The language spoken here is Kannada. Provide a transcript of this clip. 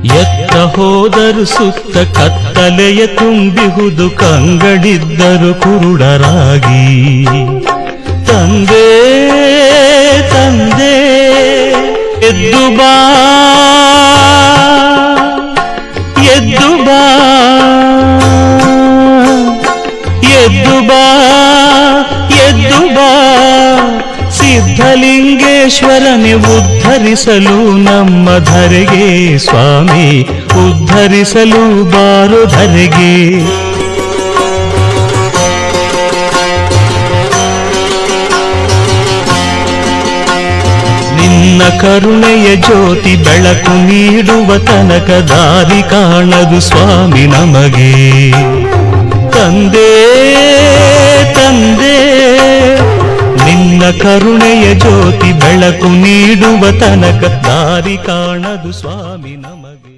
ಎತ್ತ ಹೋದರು ಸುತ್ತ ಕತ್ತಲೆಯ ತುಂಬಿಹುದು ಕಂಗಡಿದ್ದರು ಕುರುಡರಾಗಿ. ತಂದೆ ತಂದೆ ಎದ್ದು ಬಾ ಎದ್ದು ಬಾ ಎದ್ದು ಬಾ ಎದ್ದು ಬಾ, ಸಿದ್ಧಲಿಂಗೇಶ್ವರನೇ ಉದ್ಧರಿಸಲು ನಮ್ಮ ಧರೆಗೆ, ಸ್ವಾಮಿ ಉದ್ಧರಿಸಲು ಬಾರು ಧರೆಗೆ. ನಿನ್ನ ಕರುಣೆಯ ಜ್ಯೋತಿ ಬೆಳಕು ನೀಡುವ ತನಕ ದಾರಿ ಕಾಣದು ಸ್ವಾಮಿ ನಮಗೆ. ತಂದೆ ತಂದೆ ನಿನ್ನ ಕರುಣೆಯ ಜ್ಯೋತಿ ಬೆಳಕು ನೀಡುವ ತನಕ ದಾರಿ ಕಾಣದು ಸ್ವಾಮಿ ನಮಗೆ.